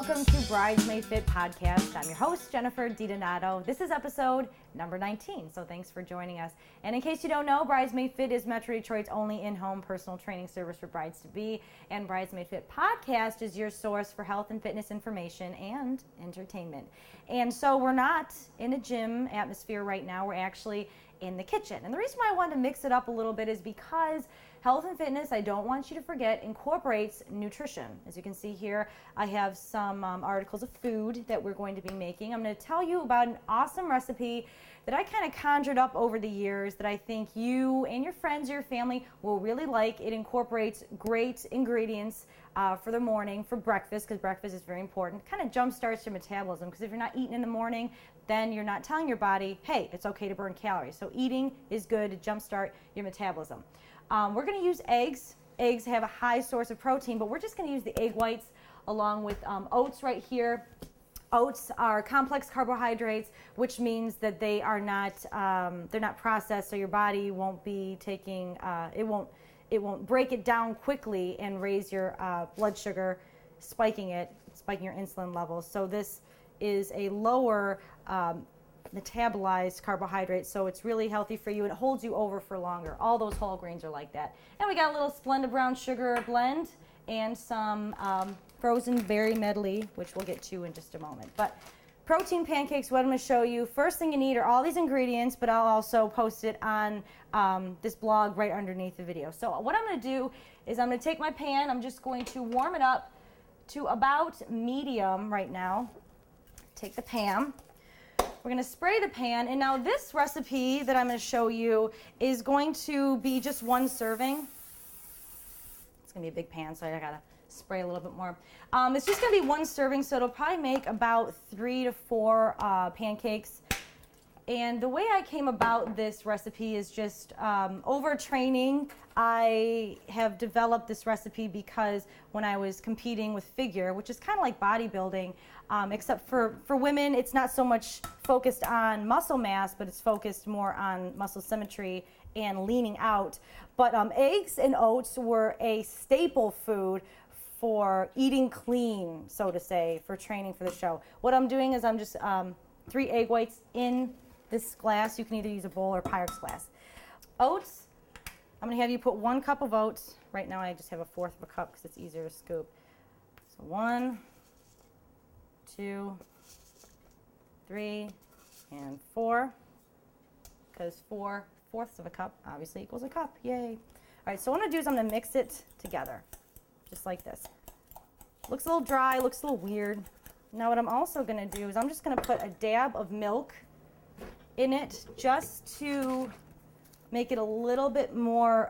welcome to Bridesmaid Fit Podcast. I'm your host, Jennifer DiDonato. This is episode number 19, so thanks for joining us. And in case you don't know, Bridesmaid Fit is Metro Detroit's only in-home personal training service for brides-to-be, and Bridesmaid Fit Podcast is your source for health and fitness information and entertainment. And so we're not in a gym atmosphere right now, we're actually in the kitchen. And the reason why I wanted to mix it up a little bit is because health and fitness, I don't want you to forget, incorporates nutrition. As you can see here, I have some articles of food that we're going to be making. I'm going to tell you about an awesome recipe that I kind of conjured up over the years that I think you and your friends or your family will really like. It incorporates great ingredients for the morning, for breakfast, because breakfast is very important. Kind of jumpstarts your metabolism, because if you're not eating in the morning, then you're not telling your body, hey, it's okay to burn calories. So eating is good to jumpstart your metabolism. We're going to use eggs. Eggs have a high source of protein, but we're just going to use the egg whites along with oats right here. Oats are complex carbohydrates, which means that they are not they're not processed, so your body won't be taking it won't break it down quickly and raise your blood sugar, spiking your insulin levels. So this is a lower metabolized carbohydrate, so it's really healthy for you and it holds you over for longer. All those whole grains are like that. And we got a little Splenda brown sugar blend and some frozen berry medley, which we'll get to in just a moment. But protein pancakes, what I'm going to show you, first thing you need are all these ingredients, but I'll also post it on this blog right underneath the video. So what I'm going to do is I'm going to take my pan, I'm just going to warm it up to about medium right now. Take the pan. We're going to spray the pan, and now this recipe that I'm going to show you is going to be just one serving. It's going to be a big pan, so I got to spray a little bit more. It's just going to be one serving, so it'll probably make about 3 to 4 pancakes. And the way I came about this recipe is just overtraining. I have developed this recipe because when I was competing with figure, which is kind of like bodybuilding, except for women, it's not so much focused on muscle mass, but it's focused more on muscle symmetry and leaning out. But eggs and oats were a staple food for eating clean, so to say, for training for the show. What I'm doing is I'm just 3 egg whites in this glass. You can either use a bowl or Pyrex glass. Oats, I'm going to have you put 1 cup of oats. Right now I just have 1/4 of a cup because it's easier to scoop. So 1, 2, 3, and 4. Because 4/4 of a cup obviously equals a cup. Yay. All right, so what I'm going to do is I'm going to mix it together, just like this. Looks a little dry, looks a little weird. Now what I'm also going to do is I'm just going to put a dab of milk in it just to make it a little bit more,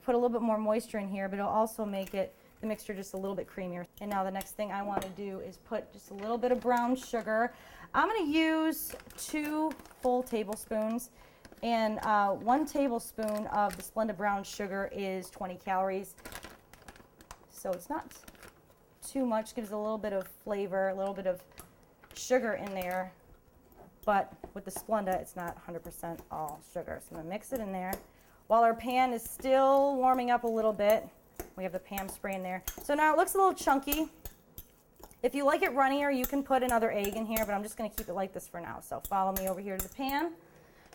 put a little bit more moisture in here, but it'll also make the mixture just a little bit creamier. And now the next thing I want to do is put just a little bit of brown sugar. I'm going to use 2 full tablespoons, and 1 tablespoon of the Splenda brown sugar is 20 calories. So it's not too much, gives a little bit of flavor, a little bit of sugar in there. But with the Splenda, it's not 100% all sugar. So I'm going to mix it in there. While our pan is still warming up a little bit, we have the pan spray in there. So now it looks a little chunky. If you like it runnier, you can put another egg in here, but I'm just going to keep it like this for now. So follow me over here to the pan.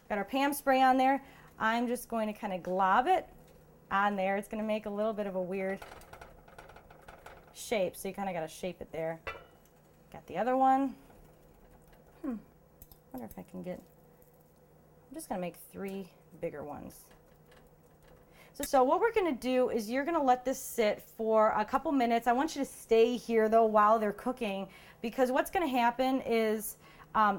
Got our pan spray on there. I'm just going to kind of glob it on there. It's going to make a little bit of a weird shape, so you kind of got to shape it there. Got the other one. I wonder if I can get, I'm just going to make 3 bigger ones. So what we're going to do is you're going to let this sit for a couple minutes. I want you to stay here, though, while they're cooking, because what's going to happen is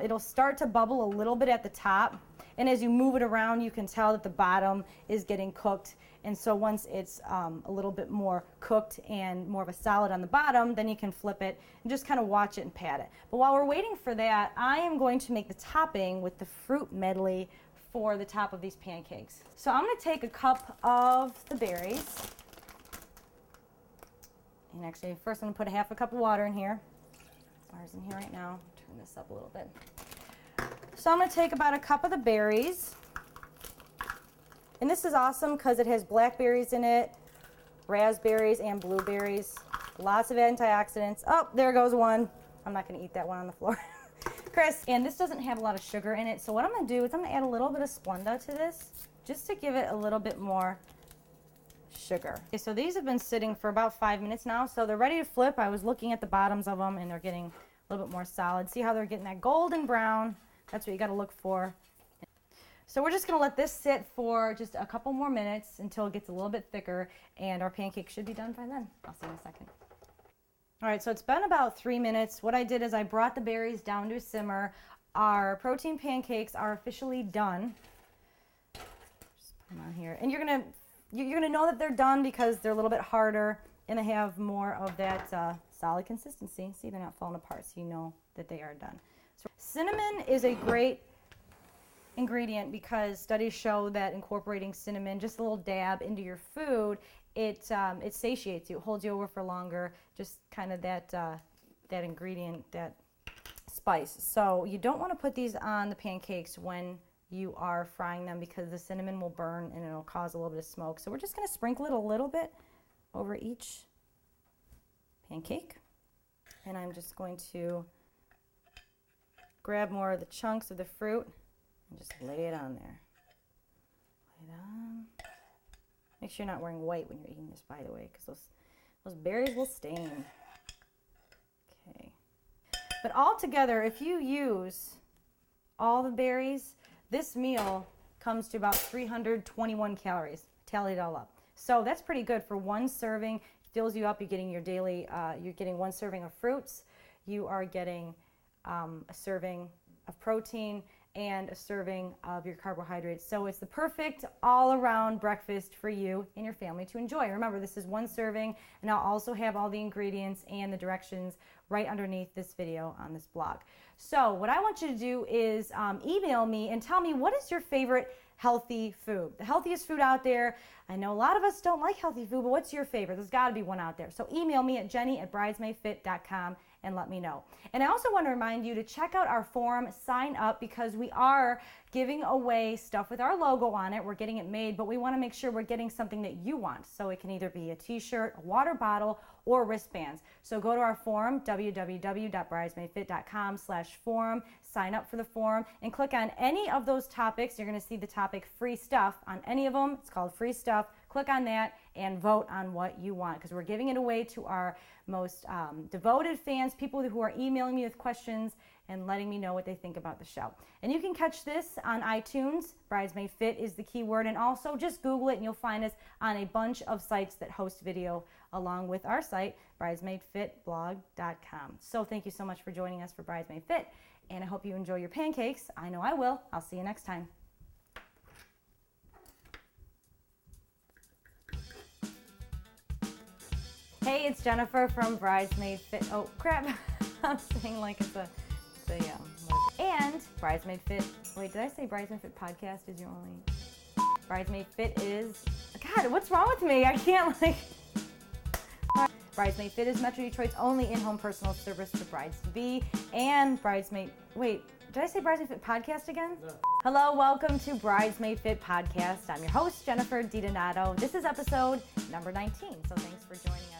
it'll start to bubble a little bit at the top, and as you move it around, you can tell that the bottom is getting cooked. And so once it's a little bit more cooked and more of a solid on the bottom, then you can flip it and just kind of watch it and pat it. But while we're waiting for that, I am going to make the topping with the fruit medley for the top of these pancakes. So I'm going to take a cup of the berries. And actually, first I'm going to put 1/2 cup of water in here. Water's in here right now. Turn this up a little bit. So I'm going to take about 1 cup of the berries. And this is awesome because it has blackberries in it, raspberries, and blueberries. Lots of antioxidants. Oh, there goes one. I'm not going to eat that one on the floor. Chris, and this doesn't have a lot of sugar in it, so what I'm going to do is I'm going to add a little bit of Splenda to this just to give it a little bit more sugar. Okay, so these have been sitting for about 5 minutes now, so they're ready to flip. I was looking at the bottoms of them, and they're getting a little bit more solid. See how they're getting that golden brown? That's what you got to look for. So we're just going to let this sit for just a couple more minutes until it gets a little bit thicker, and our pancake should be done by then. I'll see you in a second. All right, so it's been about 3 minutes. What I did is I brought the berries down to a simmer. Our protein pancakes are officially done. Just put them on here. And you're gonna know that they're done because they're a little bit harder and they have more of that solid consistency. See, they're not falling apart, so you know that they are done. So cinnamon is a great ingredient because studies show that incorporating cinnamon, just a little dab into your food, it satiates you, it holds you over for longer, just kind of that ingredient, that spice. So you don't want to put these on the pancakes when you are frying them because the cinnamon will burn and it'll cause a little bit of smoke. So we're just going to sprinkle it a little bit over each pancake. And I'm just going to grab more of the chunks of the fruit and just lay it on there. Lay it on. Make sure you're not wearing white when you're eating this, by the way, because those berries will stain. Okay. But all together, if you use all the berries, this meal comes to about 321 calories. Tally it all up. So that's pretty good for one serving. It fills you up. You're getting your daily, you're getting one serving of fruits. You are getting a serving of protein and a serving of your carbohydrates. So it's the perfect all-around breakfast for you and your family to enjoy. Remember, this is one serving, and I'll also have all the ingredients and the directions right underneath this video on this blog. So what I want you to do is email me and tell me, what is your favorite healthy food? The healthiest food out there. I know a lot of us don't like healthy food, but what's your favorite? There's got to be one out there. So email me at jenny@bridesmaidfit.com and let me know. And I also want to remind you to check out our forum, sign up, because we are giving away stuff with our logo on it. We're getting it made, but we want to make sure we're getting something that you want. So it can either be a t-shirt, a water bottle, or wristbands. So go to our forum, www.bridesmaidfit.com/forum, sign up for the forum, and click on any of those topics. You're going to see the topic free stuff on any of them. It's called free stuff. Click on that and vote on what you want, because we're giving it away to our most devoted fans, people who are emailing me with questions and letting me know what they think about the show. And you can catch this on iTunes. Bridesmaid Fit is the keyword, and also just Google it and you'll find us on a bunch of sites that host video along with our site, bridesmaidfitblog.com. So thank you so much for joining us for Bridesmaid Fit, and I hope you enjoy your pancakes. I know I will. I'll see you next time. Hey, it's Jennifer from Bridesmaid Fit. Oh, crap. I'm saying like it's a and Bridesmaid Fit. Wait, did I say Bridesmaid Fit podcast is your only? Bridesmaid Fit is, God, what's wrong with me? I can't Bridesmaid Fit is Metro Detroit's only in-home personal service for brides-to-be, and wait, did I say Bridesmaid Fit podcast again? No. Hello, welcome to Bridesmaid Fit podcast. I'm your host, Jennifer DiDonato. This is episode number 19, so thanks for joining us.